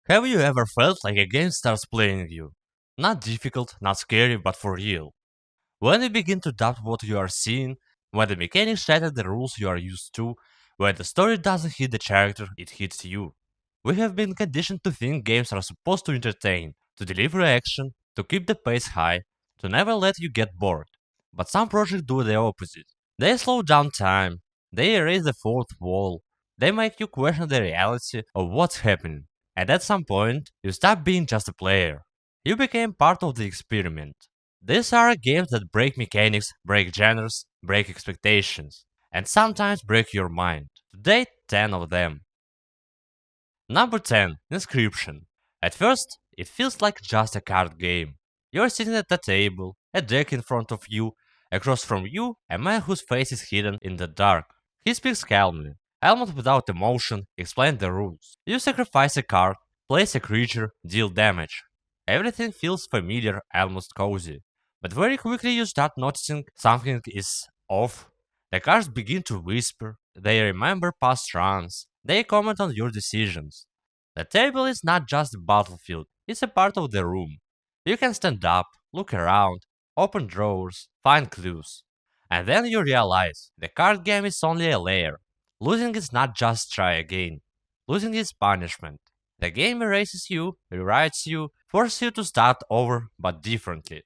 Have you ever felt like a game starts playing you? Not difficult, not scary, but for real. When you begin to doubt what you are seeing, when the mechanics shatter the rules you are used to, when the story doesn't hit the character, it hits you. We have been conditioned to think games are supposed to entertain, to deliver action, to keep the pace high, to never let you get bored. But some projects do the opposite. They slow down time, they erase the fourth wall, they make you question the reality of what's happening. And at some point, you stop being just a player. You became part of the experiment. These are games that break mechanics, break genres, break expectations, and sometimes break your mind. Today, 10 of them. Number 10, Inscryption. At first, it feels like just a card game. You're sitting at a table, a deck in front of you, across from you, a man whose face is hidden in the dark. He speaks calmly, almost without emotion, explains the rules. You sacrifice a card, place a creature, deal damage. Everything feels familiar, almost cozy. But very quickly you start noticing something is off. The cards begin to whisper, they remember past runs, they comment on your decisions. The table is not just a battlefield, it's a part of the room. You can stand up, look around, open drawers, find clues. And then you realize the card game is only a layer. Losing is not just try again. Losing is punishment. The game erases you, rewrites you, forces you to start over, but differently.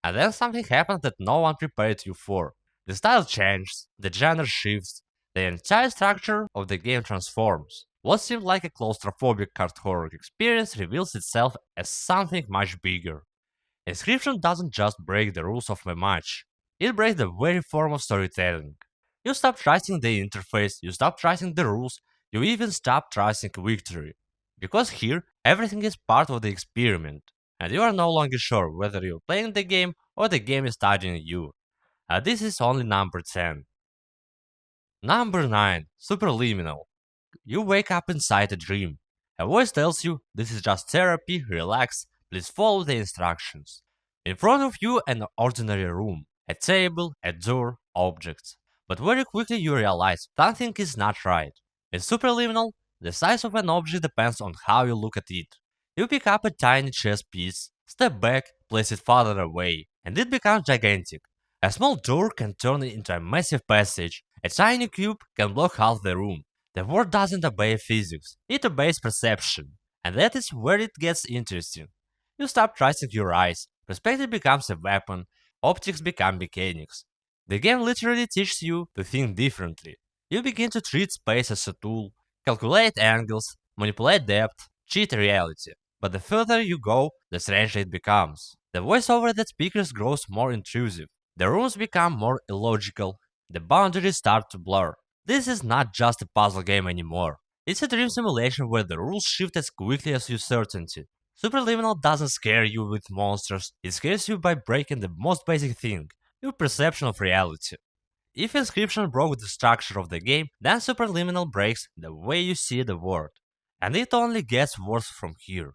And then something happens that no one prepared you for. The style changes, the genre shifts, the entire structure of the game transforms. What seemed like a claustrophobic card horror experience reveals itself as something much bigger. Inscription doesn't just break the rules of a match, it breaks the very form of storytelling. You stop trusting the interface, you stop trusting the rules, you even stop trusting victory. Because here, everything is part of the experiment, and you are no longer sure whether you're playing the game or the game is studying you. And this is only number 10. Number 9, Superliminal. You wake up inside a dream. A voice tells you this is just therapy, relax, please follow the instructions. In front of you, an ordinary room, a table, a door, objects. But very quickly you realize something is not right. In Superliminal, the size of an object depends on how you look at it. You pick up a tiny chess piece, step back, place it farther away, and it becomes gigantic. A small door can turn it into a massive passage, a tiny cube can block half the room. The world doesn't obey physics, it obeys perception. And that is where it gets interesting. You stop trusting your eyes, perspective becomes a weapon, optics become mechanics. The game literally teaches you to think differently. You begin to treat space as a tool, calculate angles, manipulate depth, cheat reality. But the further you go, the stranger it becomes. The voiceover that speakers grows more intrusive. The rooms become more illogical, the boundaries start to blur. This is not just a puzzle game anymore. It's a dream simulation where the rules shift as quickly as your certainty. Superliminal doesn't scare you with monsters, it scares you by breaking the most basic thing, your perception of reality. If Inscription broke the structure of the game, then Superliminal breaks the way you see the world. And it only gets worse from here.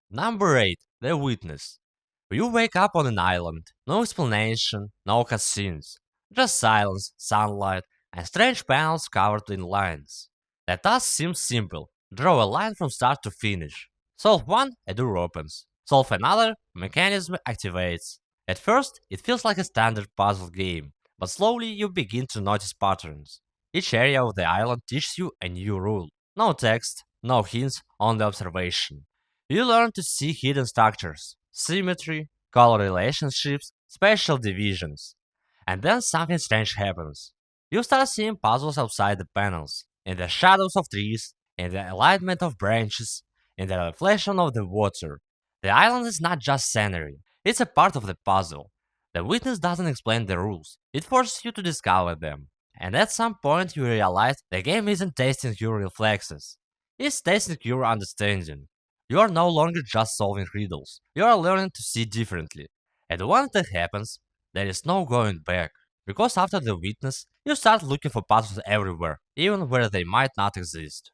Number 8, The Witness. You wake up on an island, no explanation, no cutscenes, just silence, sunlight, and strange panels covered in lines. The task seems simple, draw a line from start to finish. Solve one, a door opens. Solve another, mechanism activates. At first, it feels like a standard puzzle game, but slowly you begin to notice patterns. Each area of the island teaches you a new rule. No text, no hints, only observation. You learn to see hidden structures, symmetry, color relationships, spatial divisions. And then something strange happens. You start seeing puzzles outside the panels, in the shadows of trees, in the alignment of branches, in the reflection of the water. The island is not just scenery, it's a part of the puzzle. The witness doesn't explain the rules, it forces you to discover them. And at some point you realize the game isn't testing your reflexes, it's testing your understanding. You are no longer just solving riddles, you are learning to see differently. And once that happens, there is no going back. Because after the witness, you start looking for puzzles everywhere, even where they might not exist.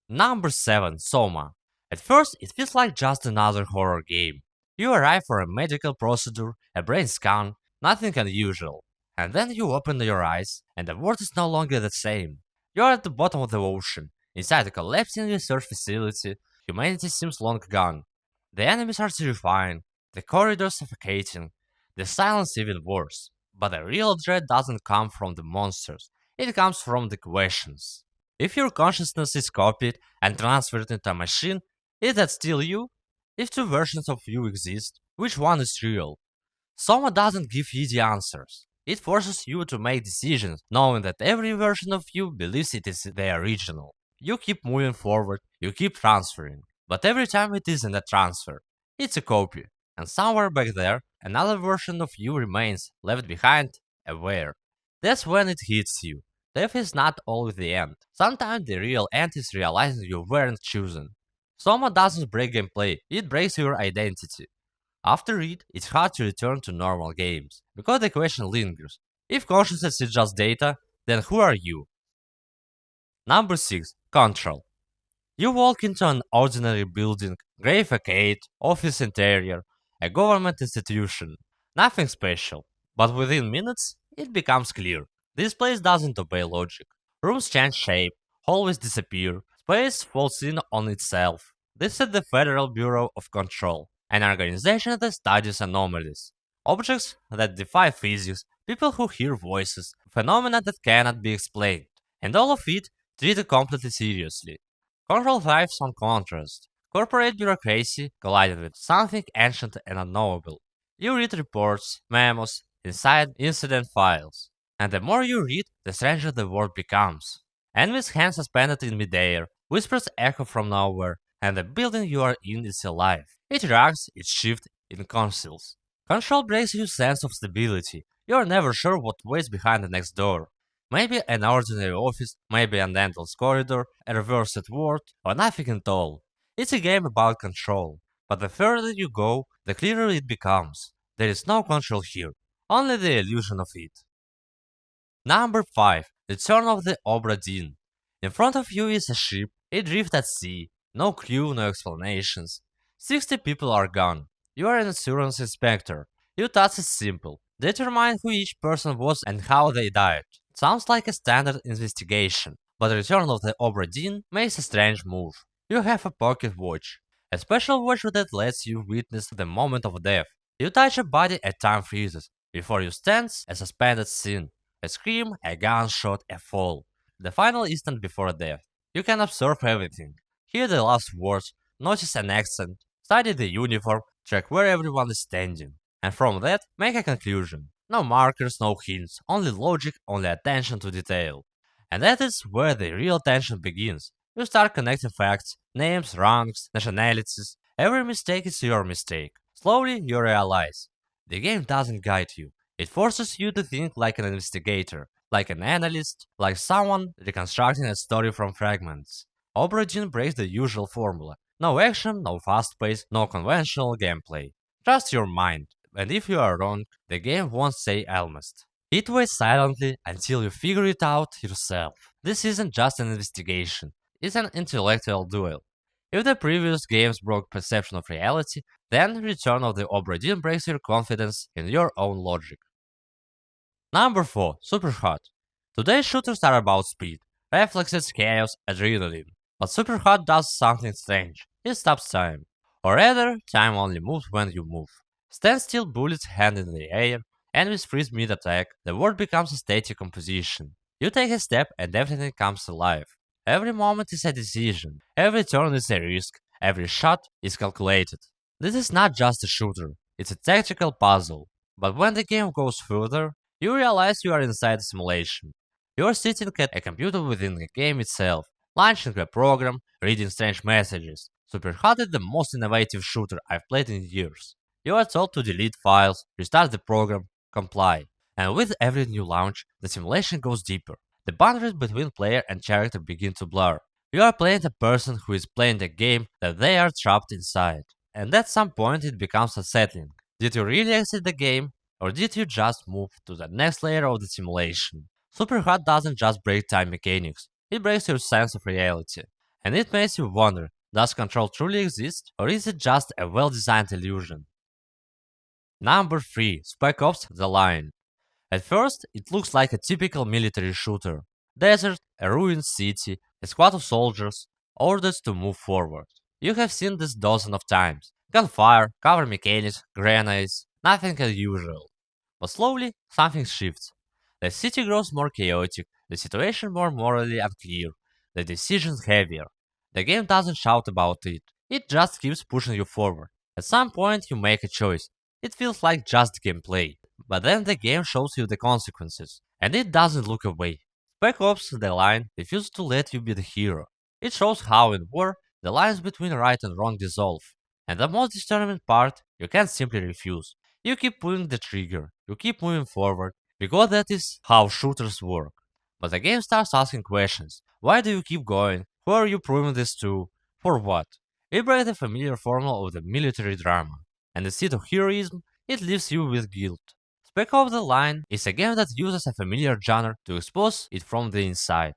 Number 7, SOMA. At first, it feels like just another horror game. You arrive for a medical procedure, a brain scan, nothing unusual. And then you open your eyes, and the world is no longer the same. You are at the bottom of the ocean. Inside a collapsing research facility, humanity seems long gone. The enemies are terrifying, the corridors suffocating, the silence even worse. But the real dread doesn't come from the monsters, it comes from the questions. If your consciousness is copied and transferred into a machine, is that still you? If two versions of you exist, which one is real? SOMA doesn't give easy answers. It forces you to make decisions, knowing that every version of you believes it is the original. You keep moving forward, you keep transferring, but every time it isn't a transfer, it's a copy, and somewhere back there, another version of you remains, left behind, aware. That's when it hits you. Death is not always the end. Sometimes the real end is realizing you weren't chosen. SOMA doesn't break gameplay, it breaks your identity. After it, it's hard to return to normal games, because the question lingers. If consciousness is just data, then who are you? Number 6. Control. You walk into an ordinary building, grey facade, office interior, a government institution. Nothing special. But within minutes, it becomes clear. This place doesn't obey logic. Rooms change shape, hallways disappear, space falls in on itself. This is the Federal Bureau of Control, an organization that studies anomalies. Objects that defy physics, people who hear voices, phenomena that cannot be explained. And all of it treated completely seriously. Control thrives on contrast. Corporate bureaucracy collided with something ancient and unknowable. You read reports, memos, inside incident files. And the more you read, the stranger the world becomes. Enemies' hands suspended in midair, whispers echo from nowhere, and the building you are in is alive. It rocks, it shifts, it conceals. Control breaks your sense of stability. You are never sure what waits behind the next door. Maybe an ordinary office, maybe an endless corridor, a reversed word, or nothing at all. It's a game about control, but the further you go, the clearer it becomes. There is no control here, only the illusion of it. Number 5. Return of the Obra Dinn. In front of you is a ship, it drifts at sea. No clue, no explanations. 60 people are gone. You are an insurance inspector. Your task is simple. Determine who each person was and how they died. Sounds like a standard investigation, but the Return of the Obra Dinn makes a strange move. You have a pocket watch. A special watch that lets you witness the moment of death. You touch a body and time freezes. Before you stands a suspended scene. A scream, a gunshot, a fall. The final instant before death. You can observe everything. Hear the last words, notice an accent, study the uniform, track where everyone is standing. And from that, make a conclusion. No markers, no hints, only logic, only attention to detail. And that is where the real tension begins. You start connecting facts, names, ranks, nationalities. Every mistake is your mistake. Slowly, you realize. The game doesn't guide you. It forces you to think like an investigator, like an analyst, like someone reconstructing a story from fragments. Obra Dinn breaks the usual formula. No action, no fast pace, no conventional gameplay. Trust your mind, and if you are wrong, the game won't say almost. It waits silently until you figure it out yourself. This isn't just an investigation, it's an intellectual duel. If the previous games broke perception of reality, then Return of the Obra Dinn breaks your confidence in your own logic. Number 4. Superhot. Today's shooters are about speed, reflexes, chaos, adrenaline. But Superhot does something strange. It stops time. Or rather, time only moves when you move. Standstill bullets hand in the air, enemies freeze mid-attack, the world becomes a static composition. You take a step and everything comes alive. Every moment is a decision, every turn is a risk, every shot is calculated. This is not just a shooter, it's a tactical puzzle. But when the game goes further, you realize you are inside a simulation. You are sitting at a computer within the game itself, launching a program, reading strange messages. Superhot is the most innovative shooter I've played in years. You are told to delete files, restart the program, comply. And with every new launch, the simulation goes deeper. The boundaries between player and character begin to blur. You are playing a person who is playing the game that they are trapped inside. And at some point it becomes unsettling. Did you really exit the game? Or did you just move to the next layer of the simulation? Superhot doesn't just break time mechanics, it breaks your sense of reality. And it makes you wonder, does control truly exist, or is it just a well-designed illusion? Number 3. Spec Ops: The Line. At first, it looks like a typical military shooter. Desert, a ruined city, A squad of soldiers, orders to move forward. You have seen this dozens of times. Gunfire, cover mechanics, grenades, nothing unusual. But slowly, something shifts. The city grows more chaotic, the situation more morally unclear, the decisions heavier. The game doesn't shout about it, it just keeps pushing you forward. At some point, you make a choice. It feels like just gameplay. But then the game shows you the consequences, and it doesn't look away. Spec Ops The Line refuses to let you be the hero. It shows how in war, the lines between right and wrong dissolve. And the most disturbing part, you can't simply refuse. You keep pulling the trigger, you keep moving forward, because that is how shooters work. But the game starts asking questions. Why do you keep going? Who are you proving this to? For what? It breaks the familiar formula of the military drama. And instead of heroism, it leaves you with guilt. Spec Ops The Line is a game that uses a familiar genre to expose it from the inside.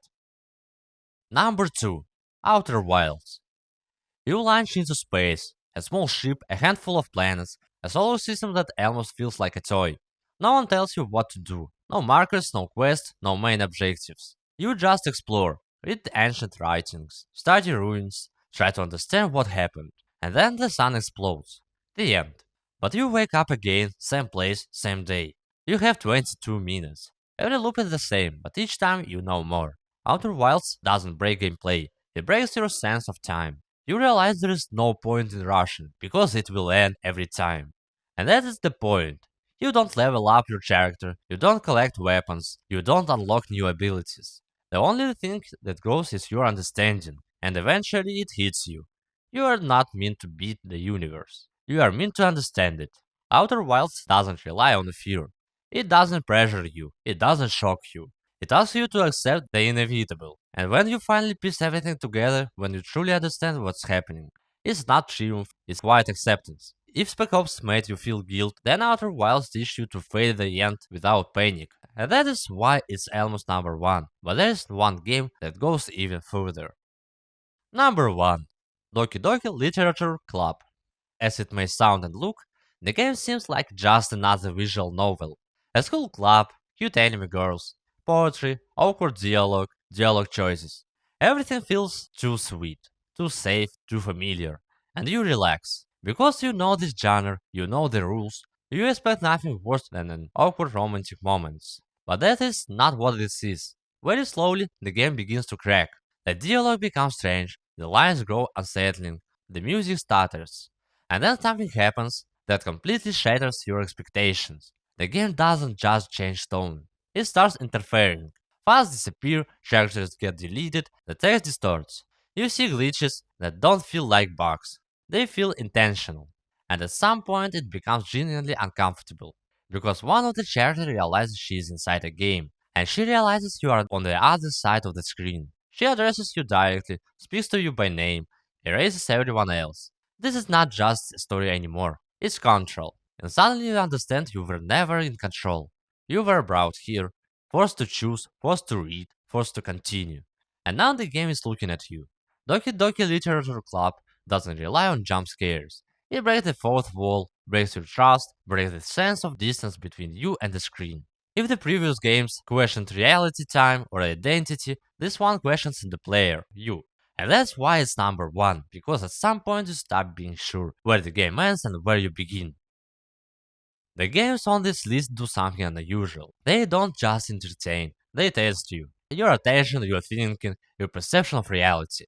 Number 2. Outer Wilds. You launch into space, a small ship, a handful of planets, a solar system that almost feels like a toy. No one tells you what to do. No markers, no quests, no main objectives. You just explore, read the ancient writings, study ruins, try to understand what happened, and then the sun explodes. The end. But you wake up again, same place, same day. You have 22 minutes. Every loop is the same, but each time you know more. Outer Wilds doesn't break gameplay, it breaks your sense of time. You realize there is no point in rushing, because it will end every time. And that is the point. You don't level up your character, you don't collect weapons, you don't unlock new abilities. The only thing that grows is your understanding, and eventually it hits you. You are not meant to beat the universe. You are meant to understand it. Outer Wilds doesn't rely on fear. It doesn't pressure you, it doesn't shock you. It asks you to accept the inevitable. And when you finally piece everything together, when you truly understand what's happening, it's not triumph, it's quiet acceptance. If Spec Ops made you feel guilt, then Outer Wilds teach you to face the end without panic. And that is why it's almost number 1. But there is one game that goes even further. Number 1. Doki Doki Literature Club. As it may sound and look, the game seems like just another visual novel. A school club, cute anime girls, poetry, awkward dialogue choices. Everything feels too sweet, too safe, too familiar. And you relax. Because you know this genre, you know the rules, you expect nothing worse than an awkward romantic moments. But that is not what this is. Very slowly, the game begins to crack. The dialogue becomes strange, the lines grow unsettling, the music stutters. And then something happens that completely shatters your expectations. The game doesn't just change tone, it starts interfering. Files disappear, characters get deleted, the text distorts. You see glitches that don't feel like bugs, they feel intentional. And at some point it becomes genuinely uncomfortable. Because one of the characters realizes she is inside a game, and she realizes you are on the other side of the screen. She addresses you directly, speaks to you by name, erases everyone else. This is not just a story anymore, it's control. And suddenly you understand you were never in control. You were brought here, forced to choose, forced to read, forced to continue. And now the game is looking at you. Doki Doki Literature Club doesn't rely on jump scares. It breaks the fourth wall, breaks your trust, breaks the sense of distance between you and the screen. If the previous games questioned reality time or identity, this one questions the player, you. And that's why it's number 1, because at some point you stop being sure where the game ends and where you begin. The games on this list do something unusual. They don't just entertain, they test you. Your attention, your thinking, your perception of reality.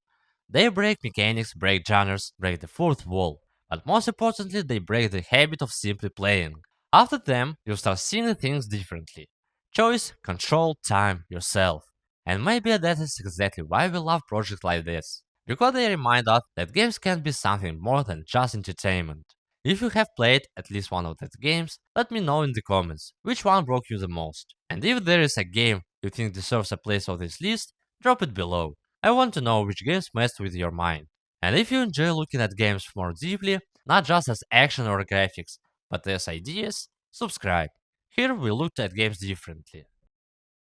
They break mechanics, break genres, break the fourth wall. But most importantly, they break the habit of simply playing. After them, you start seeing things differently. Choice, control, time, yourself. And maybe that is exactly why we love projects like this. Because they remind us that games can be something more than just entertainment. If you have played at least one of these games, let me know in the comments which one broke you the most. And if there is a game you think deserves a place on this list, drop it below. I want to know which games messed with your mind. And if you enjoy looking at games more deeply, not just as action or graphics, but as ideas, subscribe. Here we looked at games differently.